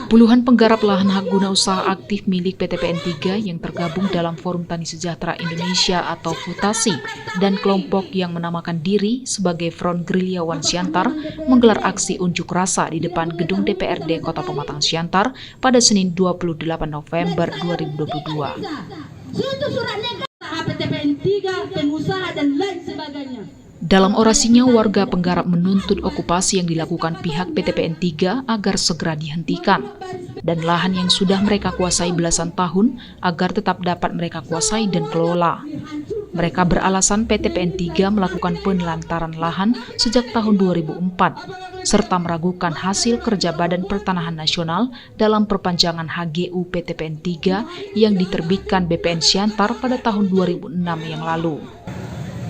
Puluhan penggarap lahan hak guna usaha aktif milik PTPN 3 yang tergabung dalam Forum Tani Sejahtera Indonesia atau FUTASI dan kelompok yang menamakan diri sebagai Front Gerilyawan Siantar menggelar aksi unjuk rasa di depan gedung DPRD Kota Pematang Siantar pada Senin 28 November 2022. PTPN 3, pengusaha dan lain sebagainya. Dalam orasinya, warga penggarap menuntut okupasi yang dilakukan pihak PTPN 3 agar segera dihentikan, dan lahan yang sudah mereka kuasai belasan tahun agar tetap dapat mereka kuasai dan kelola. Mereka beralasan PTPN 3 melakukan penelantaran lahan sejak tahun 2004, serta meragukan hasil kerja Badan Pertanahan Nasional dalam perpanjangan HGU PTPN 3 yang diterbitkan BPN Siantar pada tahun 2006 yang lalu.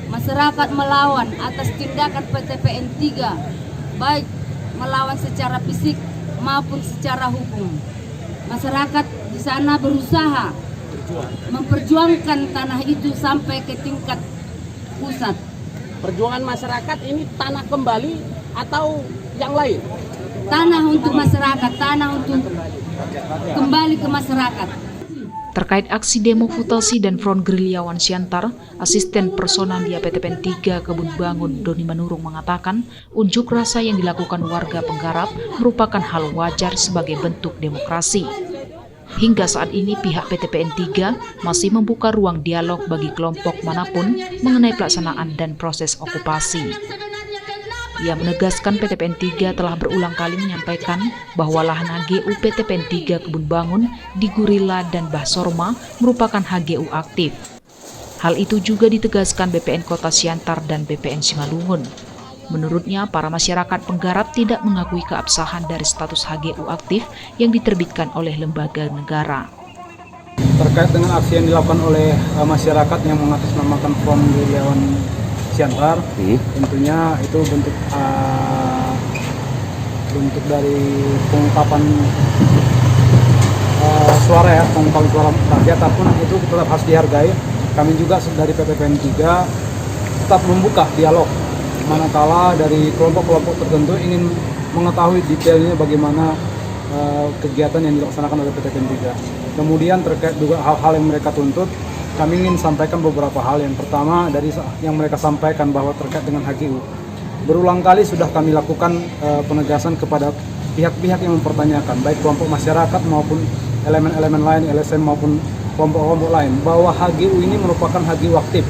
Masyarakat melawan atas tindakan PTPN 3, baik melawan secara fisik maupun secara hukum. Masyarakat di sana berusaha memperjuangkan tanah itu sampai ke tingkat pusat. Perjuangan masyarakat ini tanah kembali atau yang lain? Tanah untuk masyarakat, tanah untuk kembali ke masyarakat. Terkait aksi demo FUTASI dan Front Gerilyawan Siantar, Asisten Personandia PTPN 3 Kebun Bangun Doni Manurung mengatakan unjuk rasa yang dilakukan warga penggarap merupakan hal wajar sebagai bentuk demokrasi. Hingga saat ini pihak PTPN 3 masih membuka ruang dialog bagi kelompok manapun mengenai pelaksanaan dan proses okupasi. Ia menegaskan PTPN 3 telah berulang kali menyampaikan bahwa lahan HGU PTPN 3 Kebun Bangun di Gurila dan Bahsorma merupakan HGU aktif. Hal itu juga ditegaskan BPN Kota Siantar dan BPN Simalungun. Menurutnya, para masyarakat penggarap tidak mengakui keabsahan dari status HGU aktif yang diterbitkan oleh lembaga negara. Terkait dengan aksi yang dilakukan oleh masyarakat yang mengatasnamakan Front Gerilyawan Siantar, tentunya itu bentuk dari pengungkapan suara ya, pengungkapan suara rakyat, ataupun itu tetap harus dihargai. Kami juga dari PTPN 3 tetap membuka dialog manakala dari kelompok-kelompok tertentu ingin mengetahui detailnya bagaimana kegiatan yang dilaksanakan oleh PTPN 3. Kemudian terkait juga hal-hal yang mereka tuntut, kami ingin sampaikan beberapa hal. Yang pertama dari yang mereka sampaikan bahwa terkait dengan HGU, berulang kali sudah kami lakukan penegasan kepada pihak-pihak yang mempertanyakan, baik kelompok masyarakat maupun elemen-elemen lain, LSM maupun kelompok-kelompok lain, bahwa HGU ini merupakan HGU aktif,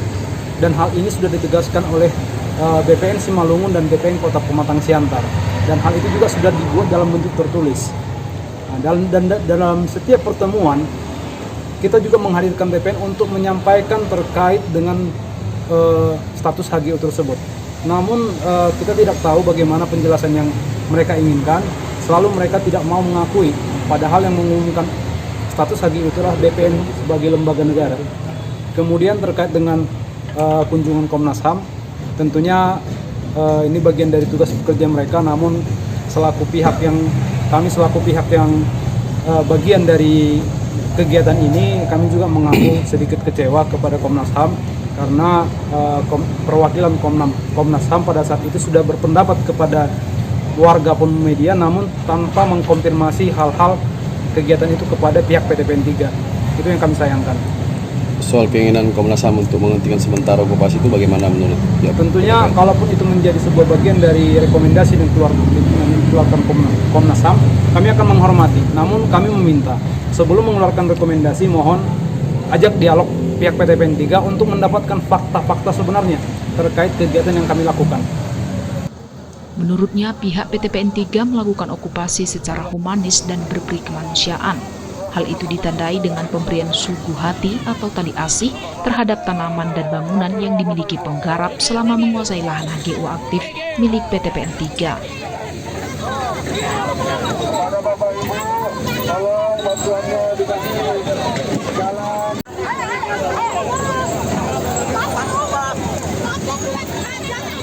dan hal ini sudah ditegaskan oleh BPN Simalungun dan BPN Kota Pematang Siantar, dan hal itu juga sudah dibuat dalam bentuk tertulis. Dalam setiap pertemuan kita juga menghadirkan BPN untuk menyampaikan terkait dengan status HGU tersebut. Namun kita tidak tahu bagaimana penjelasan yang mereka inginkan. Selalu mereka tidak mau mengakui, padahal yang mengumumkan status HGU itulah BPN sebagai lembaga negara. Kemudian terkait dengan kunjungan Komnas HAM, tentunya ini bagian dari tugas bekerja mereka. Namun kami selaku pihak yang bagian dari kegiatan ini, kami juga mengaku sedikit kecewa kepada Komnas HAM karena perwakilan Komnas HAM pada saat itu sudah berpendapat kepada warga pun media, namun tanpa mengkonfirmasi hal-hal kegiatan itu kepada pihak PTPN 3. Itu yang kami sayangkan. Soal keinginan Komnas HAM untuk menghentikan sementara okupasi itu bagaimana menurut ya? Tentunya kalaupun itu menjadi sebuah bagian dari rekomendasi yang dikeluarkan Komnas HAM, kami akan menghormati. Namun kami meminta sebelum mengeluarkan rekomendasi, mohon ajak dialog pihak PTPN 3 untuk mendapatkan fakta-fakta sebenarnya terkait kegiatan yang kami lakukan. Menurutnya, pihak PTPN 3 melakukan okupasi secara humanis dan berperi kemanusiaan. Hal itu ditandai dengan pemberian suguh hati atau tali asih terhadap tanaman dan bangunan yang dimiliki penggarap selama menguasai lahan HGU aktif milik PTPN 3. Bantuannya dikasih jalan.